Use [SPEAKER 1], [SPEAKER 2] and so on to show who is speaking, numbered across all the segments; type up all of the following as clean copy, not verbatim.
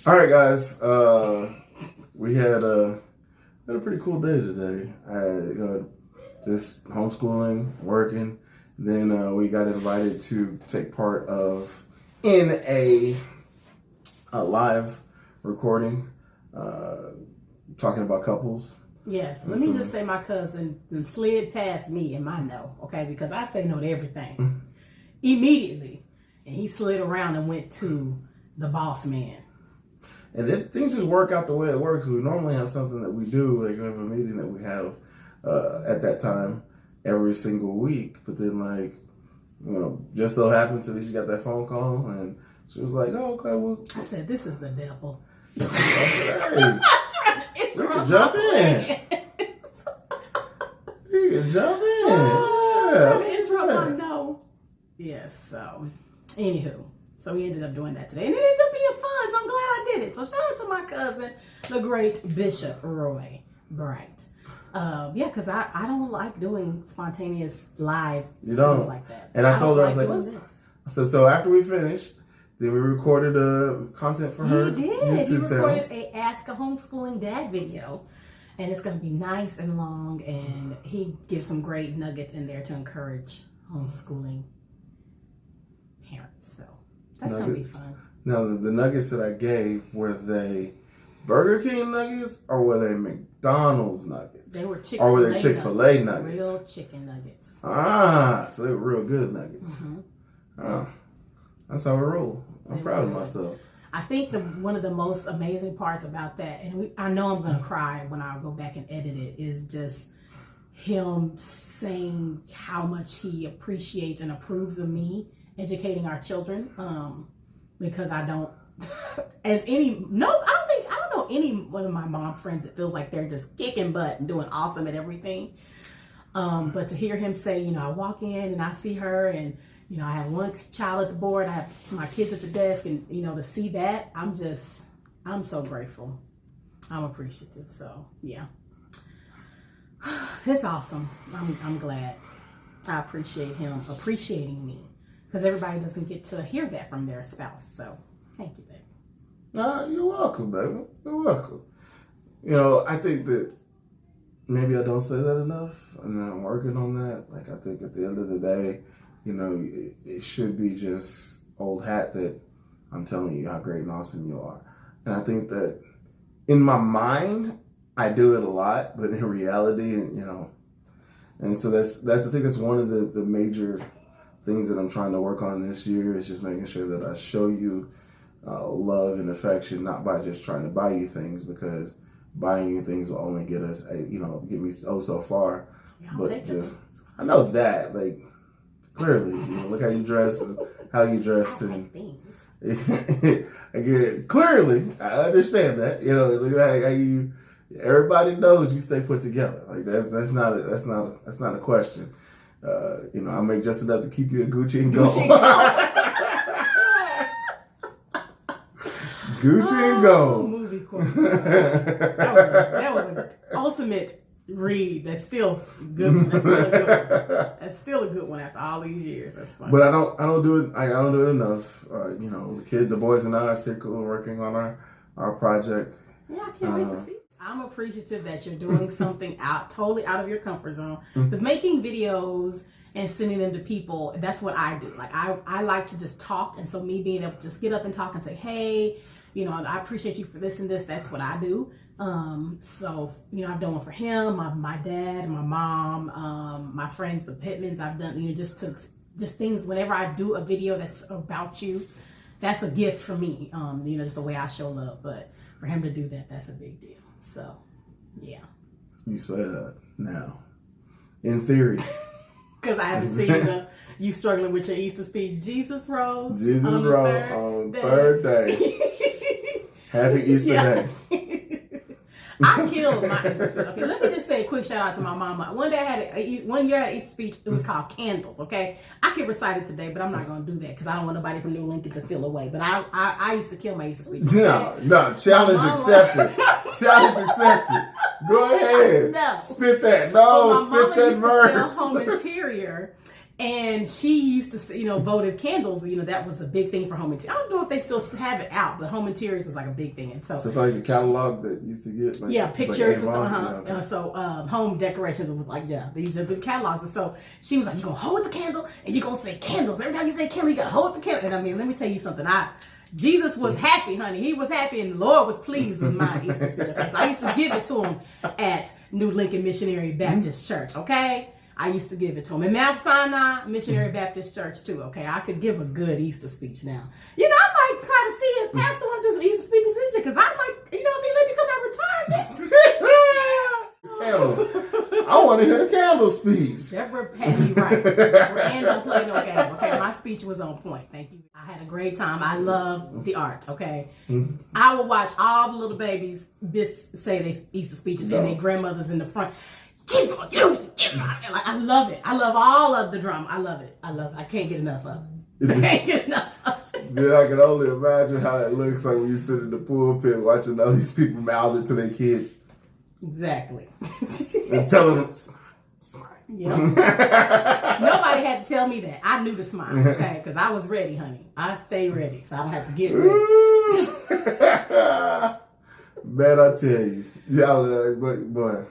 [SPEAKER 1] All right, guys. We had a pretty cool day today. I had just homeschooling, working. Then we got invited to take part in a live recording talking about couples.
[SPEAKER 2] Yes, let me just say my cousin slid past me in my no, okay, because I say no to everything immediately, and he slid around and went to the boss man.
[SPEAKER 1] And then things just work out the way it works. We normally have something that we do, like we have a meeting that we have at that time every single week. But then, just so happens that she got that phone call, and she was like, "Oh, okay, well."
[SPEAKER 2] I said, "This is the devil."
[SPEAKER 1] Hey, we can jump in. We can jump in.
[SPEAKER 2] Trying to interrupt my no. Yes. So, anywho. So we ended up doing that today. And it ended up being fun. So I'm glad I did it. So shout out to my cousin, the great Bishop Roy Bright. Because I don't like doing spontaneous live things like that.
[SPEAKER 1] And I told her, I was like, so after we finished, then we recorded content for her.
[SPEAKER 2] He did. He recorded a Ask a Homeschooling Dad video. And it's going to be nice and long. And he gives some great nuggets in there to encourage homeschooling parents. So that's going to be fun.
[SPEAKER 1] Now, the nuggets that I gave, were they Burger King nuggets or were they McDonald's nuggets?
[SPEAKER 2] They were Chick-fil-A
[SPEAKER 1] Or were they Chick-fil-A nuggets?
[SPEAKER 2] Real chicken nuggets.
[SPEAKER 1] So they were real good nuggets.
[SPEAKER 2] Mm-hmm.
[SPEAKER 1] Oh, that's how we roll. I'm proud of myself.
[SPEAKER 2] I think one of the most amazing parts about that, and I know I'm going to cry when I go back and edit it, is just him saying how much he appreciates and approves of me educating our children. Because I don't, I don't know any one of my mom friends that feels like they're just kicking butt and doing awesome at everything. But to hear him say, I walk in and I see her and, I have one child at the board, I have my kids at the desk, and, to see that, I'm so grateful. I'm appreciative. So, yeah. It's awesome. I'm glad. I appreciate him appreciating me. Because everybody doesn't get to hear that from their spouse. So, thank you, baby.
[SPEAKER 1] You're welcome, baby. You're welcome. I think that maybe I don't say that enough. And I'm working on that. Like, I think at the end of the day, it should be just old hat that I'm telling you how great and awesome you are. And I think that in my mind, I do it a lot. But in reality, and so that's I think that's one of the major things that I'm trying to work on this year, is just making sure that I show you love and affection, not by just trying to buy you things, because buying you things will only get us, get me so far.
[SPEAKER 2] Yeah,
[SPEAKER 1] but I know that, like, clearly, look how you dress and how you dress, and again, clearly, I understand that. Look at how you. Everybody knows you stay put together. Like that's not a question. I make just enough to keep you at Gucci and Go. Gucci and Go.
[SPEAKER 2] Movie quote. That was an ultimate read. That's still good. That's still a good one after all these years. That's funny.
[SPEAKER 1] But I don't do it. I don't do it enough. The boys and I are still working on our project.
[SPEAKER 2] Yeah, I can't wait to see. I'm appreciative that you're doing something totally out of your comfort zone. Because making videos and sending them to people, that's what I do. Like, I like to just talk. And so me being able to just get up and talk and say, hey, I appreciate you for this and this. That's what I do. So, I've done one for him, my dad, my mom, my friends, the Pittmans. I've done, just things. Whenever I do a video that's about you, that's a gift for me. Just the way I show love. But for him to do that, that's a big deal. So, yeah.
[SPEAKER 1] You say that now. In theory.
[SPEAKER 2] Because I haven't seen you struggling with your Easter speech. Jesus rose.
[SPEAKER 1] Jesus rose on the third day. Happy Easter Day.
[SPEAKER 2] I killed my Easter speech. Okay, let me just say a quick shout out to my mama. One year I had an Easter speech. It was called Candles. Okay, I could recite it today, but I'm not going to do that because I don't want nobody from New Lincoln to feel away. But I used to kill my Easter speech. Okay?
[SPEAKER 1] No, challenge accepted. Challenge accepted. Go ahead.
[SPEAKER 2] No.
[SPEAKER 1] Spit that. No,
[SPEAKER 2] well,
[SPEAKER 1] spit that verse.
[SPEAKER 2] Sell home interior. And she used to, votive candles, that was a big thing for home interiors. I don't know if they still have it out, but home interiors was like a big thing. And so
[SPEAKER 1] it's like a catalog that used to get
[SPEAKER 2] pictures and so home decorations was like, these are the catalogs. And so she was like, you're going to hold the candle and you're going to say candles. Every time you say candle, you got to hold the candle. And I mean, let me tell you something. Jesus was happy, honey. He was happy, and the Lord was pleased with my Easter speech. Okay? So I used to give it to him at New Lincoln Missionary Baptist Church, okay? I used to give it to him. In Mount Sinai Missionary Baptist Church, too, okay? I could give a good Easter speech now. I might try to see if Pastor want to do some Easter speeches this year, because I might, if he let me come out retirement.
[SPEAKER 1] I want to hear the candle speech.
[SPEAKER 2] Deborah had me right. And don't play no games, okay? My speech was on point. Thank you. I had a great time. I love the arts, okay? I would watch all the little babies say their Easter speeches and their grandmothers in the front. Jesus, I love it. I love all of the drama. I love it. I can't get enough of it.
[SPEAKER 1] Then I can only imagine how it looks like when you sit in the pulpit watching all these people mouth it to their kids.
[SPEAKER 2] Exactly.
[SPEAKER 1] And telling them, smile.
[SPEAKER 2] Yep. Nobody had to tell me that. I knew to smile, okay? Because I was ready, honey. I stay ready, so I don't have to get ready.
[SPEAKER 1] Man, I tell you. Boy.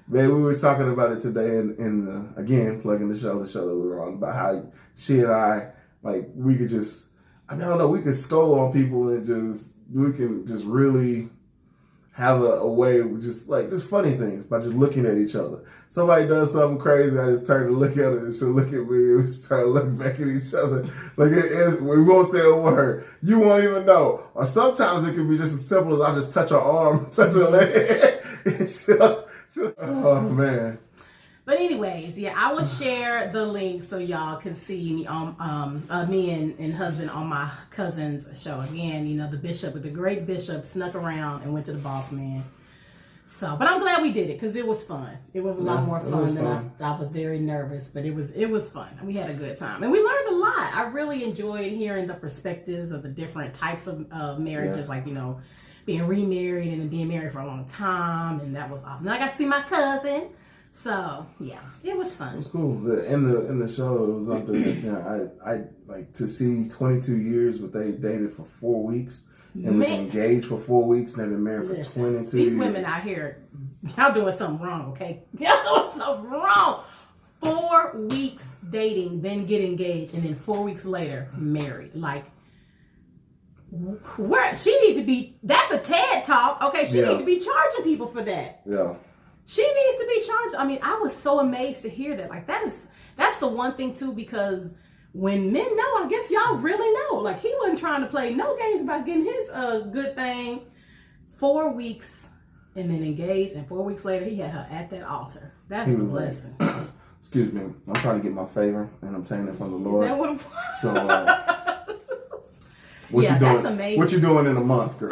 [SPEAKER 1] Man, we were talking about it today in again, plugging the show that we were on, about how she and I, like, we could just, I don't know, we could scold on people and we can just really have a way of just funny things by just looking at each other. Somebody does something crazy, I just turn to look at her and she'll look at me and we start looking back at each other. Like, we won't say a word. You won't even know. Or sometimes it can be just as simple as I just touch her arm, touch her leg, and oh, man.
[SPEAKER 2] But anyways, I will share the link so y'all can see me and husband on my cousin's show. Again, the great bishop snuck around and went to the boss man. So, but I'm glad we did it because it was fun. It was a lot more fun than I was very nervous, but it was fun. We had a good time and we learned a lot. I really enjoyed hearing the perspectives of the different types of marriages, like, being remarried and then being married for a long time, and that was awesome. Then I got to see my cousin. So it was fun.
[SPEAKER 1] It was cool. In the show, it was something that I like to see 22 years, but they dated for 4 weeks and was engaged for 4 weeks and they've been married for 22 years.
[SPEAKER 2] These women out here, y'all doing something wrong, okay? Y'all doing something wrong. 4 weeks dating, then get engaged, and then 4 weeks later married. Like, where she needs to be, that's a TED talk, okay? She needs to be charging people for that.
[SPEAKER 1] Yeah.
[SPEAKER 2] She needs to be charged. I mean, I was so amazed to hear that. Like, that's the one thing too, because when men know, I guess y'all really know. Like, he wasn't trying to play no games about getting his good thing. 4 weeks and then engaged, and 4 weeks later he had her at that altar. That's a blessing.
[SPEAKER 1] Excuse me, I'm trying to get my favor and I'm obtaining it from the Lord.
[SPEAKER 2] Is that what I'm
[SPEAKER 1] So what you doing?
[SPEAKER 2] That's amazing.
[SPEAKER 1] What you doing in a month, girl?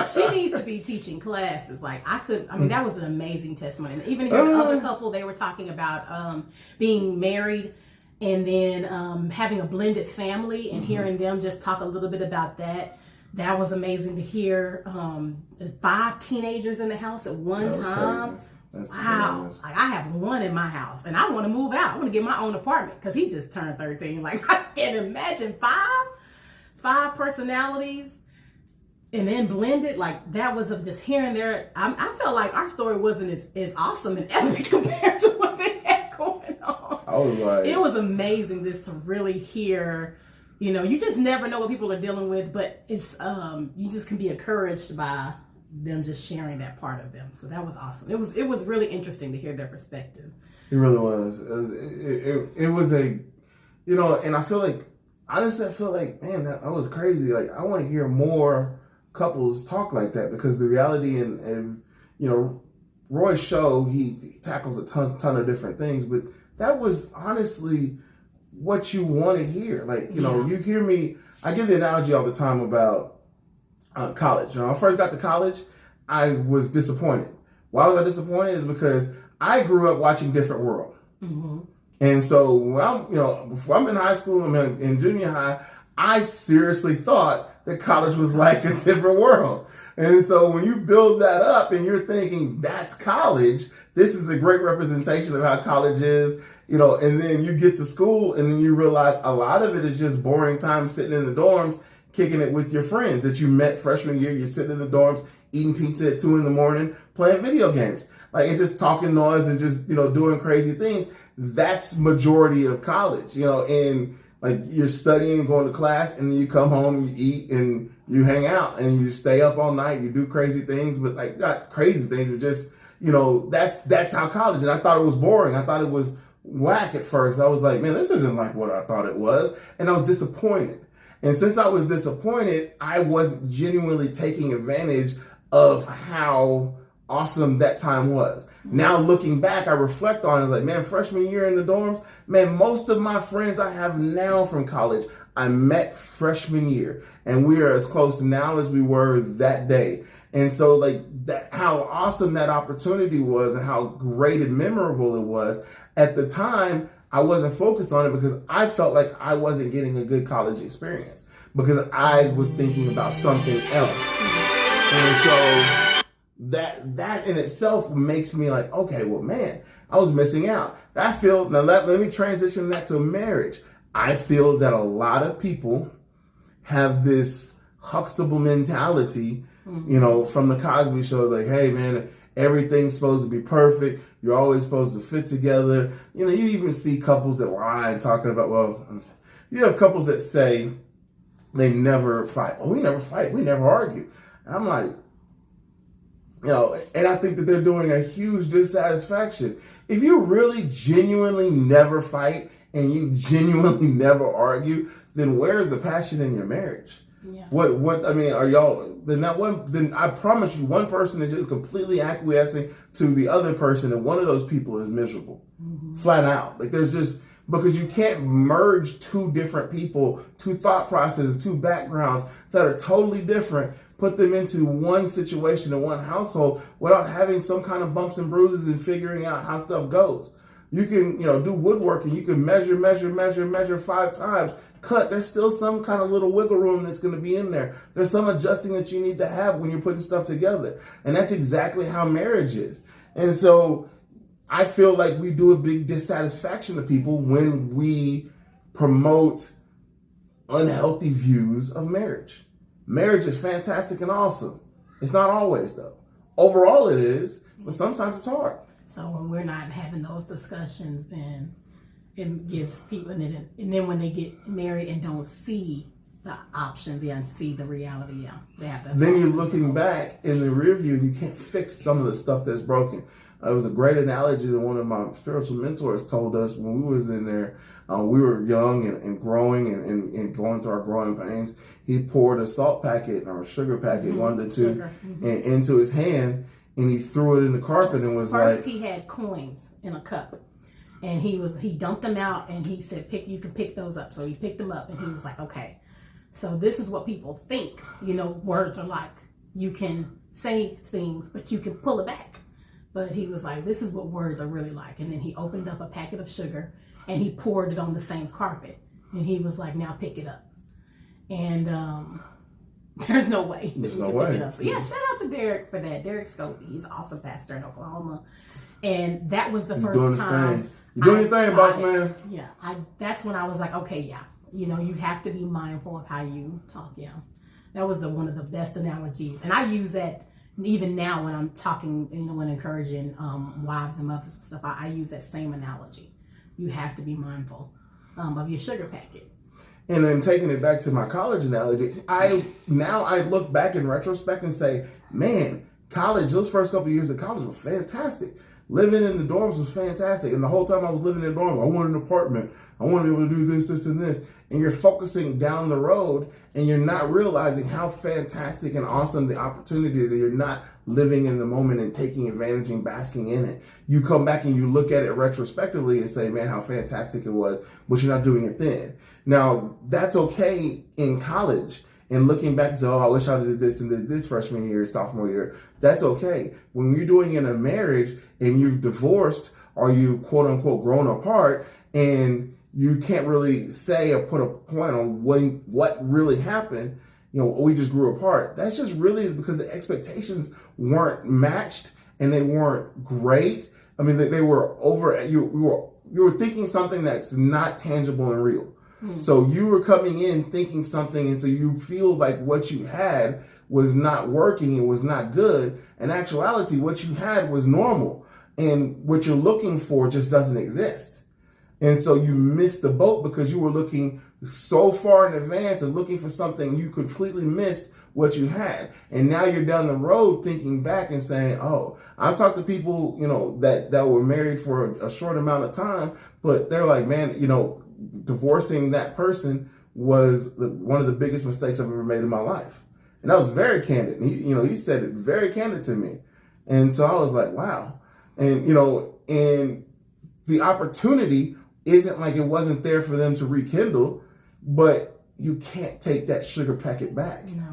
[SPEAKER 2] She needs to be teaching classes. Like, that was an amazing testimony. And even hearing the other couple, they were talking about being married and then having a blended family, and hearing them just talk a little bit about that. That was amazing to hear. 5 teenagers in the house at one time.
[SPEAKER 1] That's
[SPEAKER 2] wow.
[SPEAKER 1] hilarious.
[SPEAKER 2] Like, I have one in my house and I want to move out. I want to get my own apartment because he just turned 13. Like, I can't imagine 5 personalities and then blended. Like, that was of just hearing I felt like our story wasn't as awesome and epic compared to what they had going on.
[SPEAKER 1] I was like,
[SPEAKER 2] it was amazing just to really hear, you just never know what people are dealing with, but it's you just can be encouraged by them just sharing that part of them. So that was awesome. It was really interesting to hear their perspective.
[SPEAKER 1] It really was. It was a, and I feel like, honestly, man, that was crazy. Like, I want to hear more couples talk like that, because the reality and Roy's show, he tackles a ton of different things, but that was honestly what you want to hear. Like, you hear me, I give the analogy all the time about college. When I first got to college, I was disappointed. Why was I disappointed? Is because I grew up watching Different World. Mm-hmm. And so when before I'm in high school, I'm in junior high, I seriously thought that college was like a different world. And so when you build that up and you're thinking that's college, this is a great representation of how college is, you know, and then you get to school and then you realize a lot of it is just boring time sitting in the dorms, kicking it with your friends that you met freshman year. You're sitting in the dorms, eating pizza at 2 a.m, playing video games, like, and just talking noise and just, you know, doing crazy things. That's majority of college, you know, and like you're studying, going to class, and then you come home, you eat, and you hang out, and you stay up all night. You do crazy things, but like not crazy things, but just, you know, that's how college. And I thought it was boring. I thought it was whack at first. I was like, man, this isn't like what I thought it was, and I was disappointed. And since I was disappointed, I wasn't genuinely taking advantage of how awesome that time was. Now looking back, I reflect on it. I was like, man, freshman year in the dorms, man, most of my friends I have now from college, I met freshman year, and we are as close now as we were that day. And so like that, how awesome that opportunity was and how great and memorable it was. At the time, I wasn't focused on it because I felt like I wasn't getting a good college experience because I was thinking about something else. And so that in itself makes me like, okay, well, man, I was missing out. I feel, now let me transition that to marriage. I feel that a lot of people have this Huxtable mentality, you know, from the Cosby Show, like, hey, man, everything's supposed to be perfect. You're always supposed to fit together. You know, you even see couples that lie and talking about, well, you have couples that say they never fight. Oh, we never fight. We never argue. And I'm like, you know, and I think that they're doing a huge dissatisfaction. If you really genuinely never fight and you genuinely never argue, then where's the passion in your marriage? Yeah. What I mean, are y'all, then I promise you one person is just completely acquiescing to the other person, and one of those people is miserable. Flat out. Like there's just, because you can't merge two different people, two thought processes, two backgrounds that are totally different, put them into one situation in one household without having some kind of bumps and bruises and figuring out how stuff goes. You can, you know, do woodworking. You can measure 5 times. Cut. There's still some kind of little wiggle room that's going to be in there. There's some adjusting that you need to have when you're putting stuff together. And that's exactly how marriage is. And so I feel like we do a big dissatisfaction to people when we promote unhealthy views of marriage. Marriage is fantastic and awesome. It's not always, though. Overall it is, but sometimes it's hard.
[SPEAKER 2] So when we're not having those discussions, then it gives people, and then when they get married and don't see the options, and see the reality, they have to.
[SPEAKER 1] Then you're looking back in the rear view and you can't fix some of the stuff that's broken. It was a great analogy that one of my spiritual mentors told us when we was in there. We were young and growing and going through our growing pains. He poured a salt packet or a sugar packet, one of the two, and into his hand, and he threw it in the carpet and was
[SPEAKER 2] First, he had coins in a cup, and he dumped them out, and he said, you can pick those up. So he picked them up, and he was like, okay, so this is what people think, you know, words are like. You can say things, but you can pull it back. But he was like, this is what words are really like. And then he opened up a packet of sugar, and he poured it on the same carpet. And he was like, now pick it up. And there's no way.
[SPEAKER 1] There's no way.
[SPEAKER 2] Pick it up. So yeah, shout out to Derek for that. Derek Scobie, he's an awesome pastor in Oklahoma. And that was the first time.
[SPEAKER 1] You're doing your thing, boss man.
[SPEAKER 2] Yeah, that's when I was like, okay, yeah. You know, you have to be mindful of how you talk. Yeah. That was one of the best analogies. And I use that even now when I'm talking, you know, when encouraging wives and mothers and stuff, I use that same analogy. You have to be mindful of your sugar packet.
[SPEAKER 1] And then taking it back to my college analogy, I look back in retrospect and say, man, college, those first couple of years of college were fantastic. Living in the dorms was fantastic. And the whole time I was living in the dorm, I wanted an apartment. I want to be able to do this, this, and this. And you're focusing down the road and you're not realizing how fantastic and awesome the opportunity is, and you're not living in the moment and taking advantage and basking in it. You come back and you look at it retrospectively and say, man, how fantastic it was, but you're not doing it then. Now, that's okay in college. And looking back and say, oh, I wish I did this and did this freshman year, sophomore year. That's okay. When you're doing it in a marriage and you've divorced or you quote unquote grown apart and you can't really say or put a point on what really happened, we just grew apart. That's just really because the expectations weren't matched and they weren't great. I mean, they were over, you were thinking something that's not tangible and real. So you were coming in thinking something, and so you feel like what you had was not working, it was not good. In actuality, what you had was normal, and what you're looking for just doesn't exist. And so you missed the boat because you were looking so far in advance and looking for something, you completely missed what you had. And now you're down the road thinking back and saying, oh, I've talked to people, that were married for a short amount of time, but they're like, man, divorcing that person was one of the biggest mistakes I've ever made in my life. And that was very candid. And he said it very candid to me. And so I was like, wow. And, and the opportunity isn't like it wasn't there for them to rekindle, but you can't take that sugar packet back.
[SPEAKER 2] No.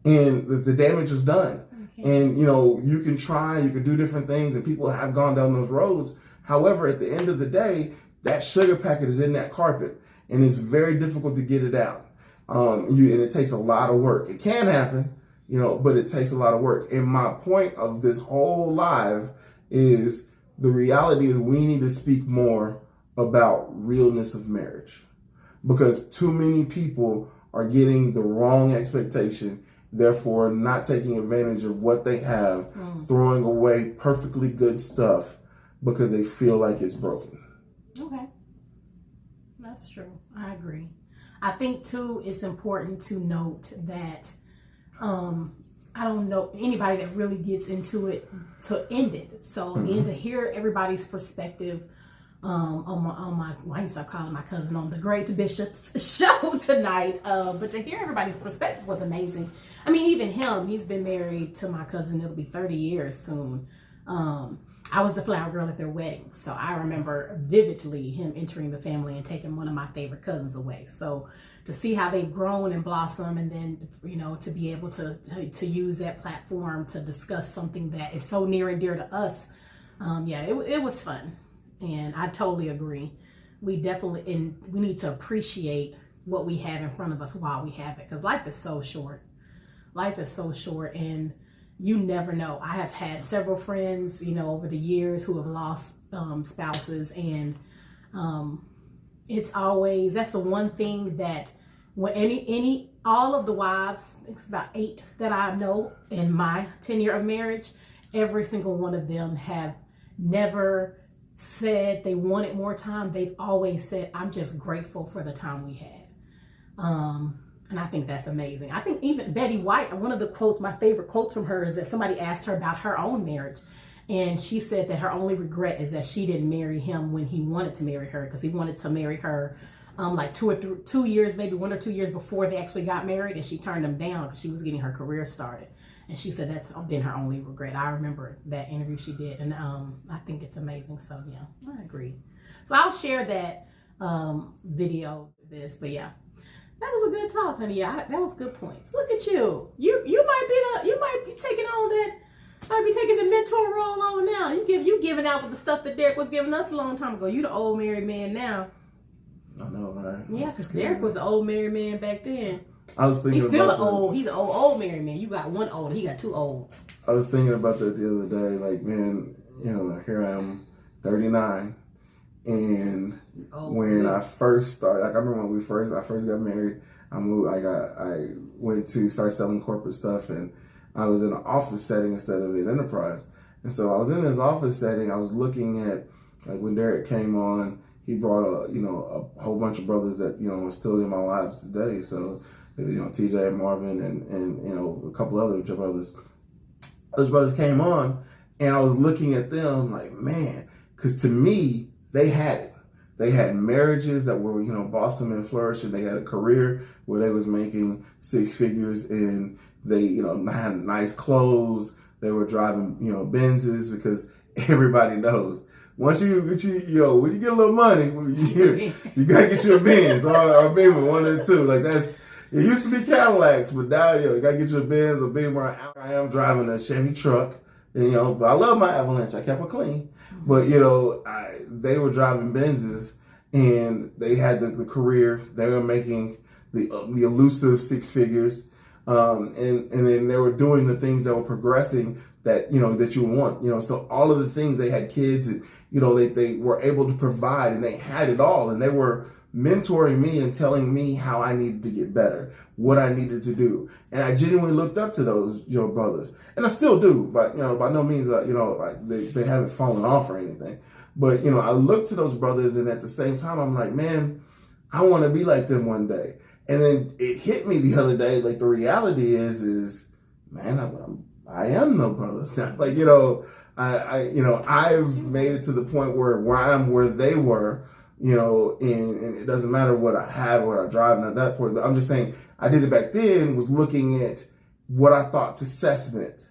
[SPEAKER 1] And the damage is done. Okay. And, you can try, you can do different things, and people have gone down those roads. However, at the end of the day, that sugar packet is in that carpet, and it's very difficult to get it out. And it takes a lot of work. It can happen, but it takes a lot of work. And my point of this whole live is the reality is we need to speak more about realness of marriage, because too many people are getting the wrong expectation, therefore not taking advantage of what they have, throwing away perfectly good stuff because they feel like it's broken.
[SPEAKER 2] Okay. That's true. I agree. I think too, it's important to note that I don't know anybody that really gets into it to end it. So again, to hear everybody's perspective on my I used to calling my cousin on the Great Bishop's show tonight, but to hear everybody's perspective was amazing. I mean, even him, he's been married to my cousin, it'll be 30 years soon. I was the flower girl at their wedding, so I remember vividly him entering the family and taking one of my favorite cousins away. So to see how they've grown and blossomed, and then to be able to use that platform to discuss something that is so near and dear to us, it was fun. And I totally agree. We need to appreciate what we have in front of us while we have it, because life is so short. Life is so short, and you never know. I have had several friends, over the years who have lost spouses, and it's always, that's the one thing that when all of the wives, it's about 8 that I know in my tenure of marriage, every single one of them have never said they wanted more time. They've always said, I'm just grateful for the time we had. And I think that's amazing. I think even Betty White, one of the quotes, my favorite quotes from her, is that somebody asked her about her own marriage. And she said that her only regret is that she didn't marry him when he wanted to marry her, because he wanted to marry her like 2 years, maybe 1 or 2 years before they actually got married. And she turned him down because she was getting her career started. And she said that's been her only regret. I remember that interview she did. And I think it's amazing. So, yeah, I agree. So I'll share that video of this. But, yeah. That was a good talk, honey. That was good points. Look at you. You might be taking on that. Might be taking the mentor role on now. You giving out with the stuff that Derek was giving us a long time ago. You the old married man now.
[SPEAKER 1] I know, right?
[SPEAKER 2] Yeah, because Derek was an old married man back then.
[SPEAKER 1] I was thinking
[SPEAKER 2] he's still he's an old married man. You got one old. He got 2 olds.
[SPEAKER 1] I was thinking about that the other day. Like, man, here I am, 39. And when I first started, like I remember when I first got married, I went to start selling corporate stuff, and I was in an office setting instead of an enterprise. And so I was in this office setting. I was looking at, like, when Derek came on, he brought a whole bunch of brothers that are still in my lives today. So TJ and Marvin and a couple other brothers. Those brothers came on, and I was looking at them like, man, because to me, they had it. They had marriages that were, blossom and flourish, and they had a career where they was making 6 figures, and they, had nice clothes. They were driving, Benzes, because everybody knows once when you get a little money, you gotta get you a Benz or a Beamer, one or two. Like it used to be Cadillacs, but now, you gotta get you a Benz or Beamer. I am driving a Chevy truck, but I love my Avalanche. I kept it clean. But, they were driving Benzes, and they had the career. They were making the elusive 6 figures. And then they were doing the things that were progressing that, that you want, so all of the things, they had kids and, they were able to provide, and they had it all, and they were mentoring me and telling me how I needed to get better, what I needed to do. And I genuinely looked up to those, brothers. And I still do, but, by no means, they haven't fallen off or anything. But, I look to those brothers, and at the same time, I'm like, man, I want to be like them one day. And then it hit me the other day, like the reality is, man, I am no brothers now. Like, I've made it to the point where I am where they were, and it doesn't matter what I have or what I drive. And at that point, but I'm just saying, I did it back then, was looking at what I thought success meant.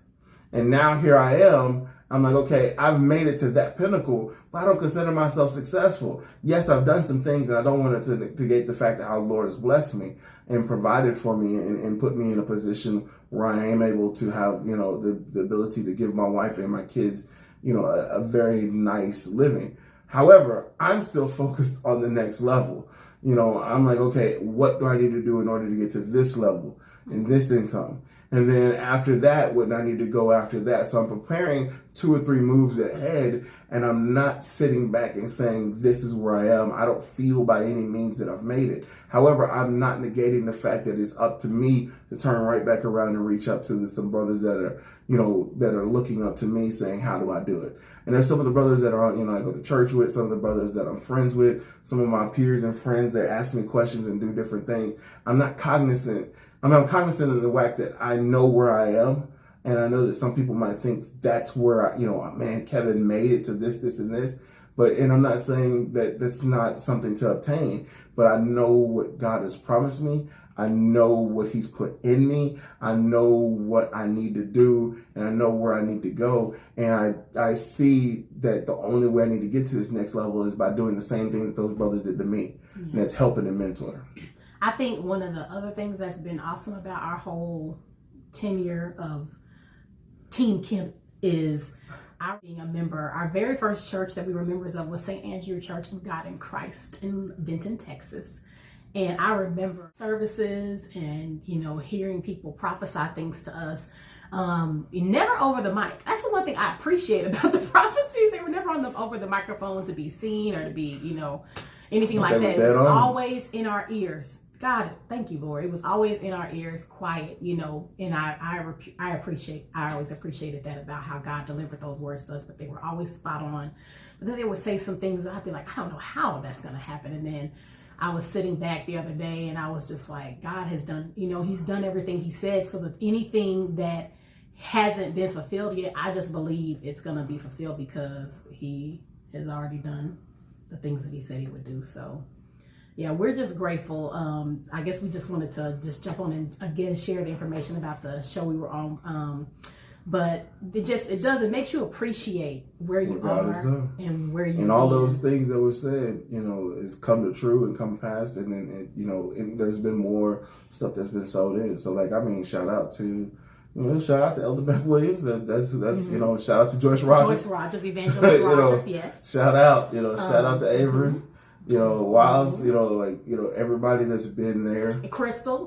[SPEAKER 1] And now here I am. I'm like, okay, I've made it to that pinnacle, but I don't consider myself successful. Yes, I've done some things, and I don't want to negate the fact that how the Lord has blessed me and provided for me and put me in a position where I am able to have, the ability to give my wife and my kids, a very nice living. However, I'm still focused on the next level. I'm like, okay, what do I need to do in order to get to this level and this income? And then after that, what I need to go after that. So I'm preparing 2 or 3 moves ahead, and I'm not sitting back and saying, this is where I am. I don't feel by any means that I've made it. However, I'm not negating the fact that it's up to me to turn right back around and reach up to some brothers that are, that are looking up to me saying, how do I do it? And there's some of the brothers that are, I go to church with, some of the brothers that I'm friends with, some of my peers and friends that ask me questions and do different things. I'm cognizant of the fact that I know where I am, and I know that some people might think that's where man, Kevin made it to this, and this. And I'm not saying that that's not something to obtain, but I know what God has promised me. I know what he's put in me. I know what I need to do, and I know where I need to go. And I see that the only way I need to get to this next level is by doing the same thing that those brothers did to me, and that's helping and mentoring.
[SPEAKER 2] I think one of the other things that's been awesome about our whole tenure of Team Kemp is our being a member. Our very first church that we were members of was St. Andrew Church of God in Christ in Denton, Texas. And I remember services and, hearing people prophesy things to us. Never over the mic. That's the one thing I appreciate about the prophecies. They were never over the microphone to be seen or to be, anything like that. It was always in our ears. God, thank you, Lord. It was always in our ears, quiet, and I always appreciated that about how God delivered those words to us, but they were always spot on. But then they would say some things and I'd be like, I don't know how that's going to happen. And then I was sitting back the other day and I was just like, God has done, he's done everything he said. So that anything that hasn't been fulfilled yet, I just believe it's going to be fulfilled because he has already done the things that he said he would do. So yeah, we're just grateful. I guess we just wanted to just jump on and again share the information about the show we were on. But it makes you appreciate where you are and where you
[SPEAKER 1] and all those things that were said, is come to true and come past. And then, and there's been more stuff that's been sold in. So shout out to Elder Beck Williams. That's shout out to Joyce Rogers.
[SPEAKER 2] Joyce Rogers, Evangelist Rogers, yes.
[SPEAKER 1] Shout out, shout out to Avery. Wiles, everybody that's been there.
[SPEAKER 2] Crystal,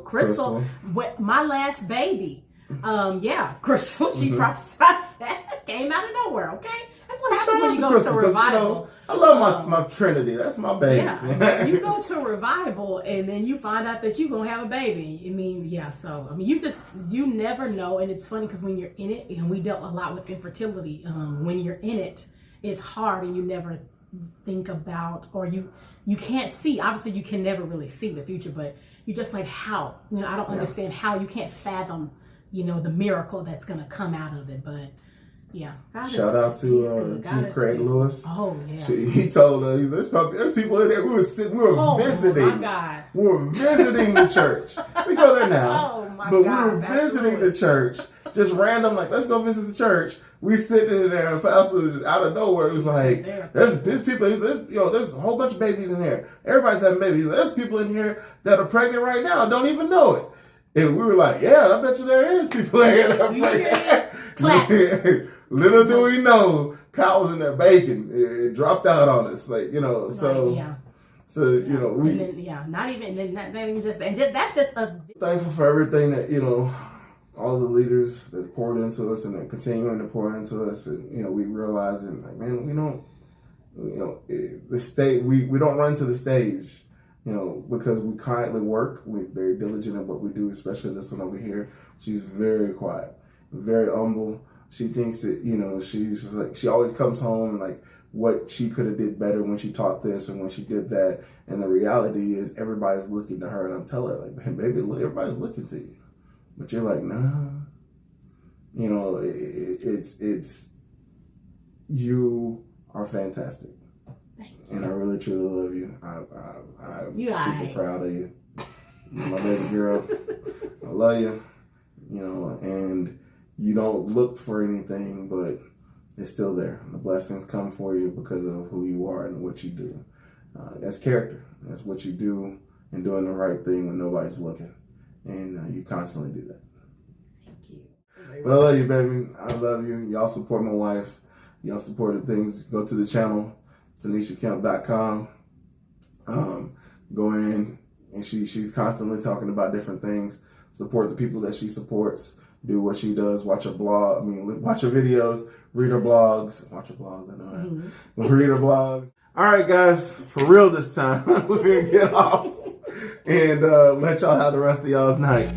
[SPEAKER 2] my last baby. Crystal, she prophesied that. Came out of nowhere, okay? That's what happens when you go to revival.
[SPEAKER 1] I love my Trinity. That's my baby.
[SPEAKER 2] Yeah, you go to a revival and then you find out that you're going to have a baby. You never know. And it's funny because when you're in it, and we dealt a lot with infertility, when you're in it, it's hard and you never think about, or you can't see. Obviously you can never really see the future, but you're just like, how? I don't understand how. You can't fathom the miracle that's going to come out of it. But yeah,
[SPEAKER 1] shout out to G. Craig Lewis.
[SPEAKER 2] Oh yeah,
[SPEAKER 1] he told us there's people in there. We were visiting.
[SPEAKER 2] My God,
[SPEAKER 1] we were visiting the church. We go there now, we were visiting the church. Just random, let's go visit the church. We sitting in there, and pastor out of nowhere, it was like, there's people, there's a whole bunch of babies in here. Everybody's having babies. There's people in here that are pregnant right now, don't even know it. And we were like, yeah, I bet you there is people in here that are pregnant. Little do we know, Kyle was in there baking. It dropped out on us, so.
[SPEAKER 2] Yeah.
[SPEAKER 1] So, you know, we...
[SPEAKER 2] And then, not even just... And that's just us.
[SPEAKER 1] Thankful for everything that, you know, all the leaders that poured into us and are continuing to pour into us. And, you know, we realizing, like, man, we don't, you know, the state, we don't run to the stage, you know, because we quietly work. We're very diligent in what we do, especially this one over here. She's very quiet, very humble. She thinks that, you know, she's just like, she always comes home like what she could have did better when she taught this and when she did that. And the reality is everybody's looking to her, and I'm telling her, like, man, baby, everybody's looking to you. But you're like, nah, you know, it's, you are fantastic.
[SPEAKER 2] Thank you.
[SPEAKER 1] And I really truly love you. I'm
[SPEAKER 2] You
[SPEAKER 1] super proud of you. You're my baby girl. I love you, you know, and you don't look for anything, but it's still there. The blessings come for you because of who you are and what you do. That's character. That's what you do and doing the right thing when nobody's looking. And you constantly do that.
[SPEAKER 2] Thank you.
[SPEAKER 1] But I love you, baby. I love you. Y'all support my wife. Y'all support the things. Go to the channel, TanishaKemp.com. Go in, and she's constantly talking about different things. Support the people that she supports. Do what she does. Watch her blog. I mean, watch her videos. Read her blogs. Watch her blogs. I know that. Mm-hmm. Read her blogs. All right, guys. For real this time. We're going to get off and let y'all have the rest of y'all's night.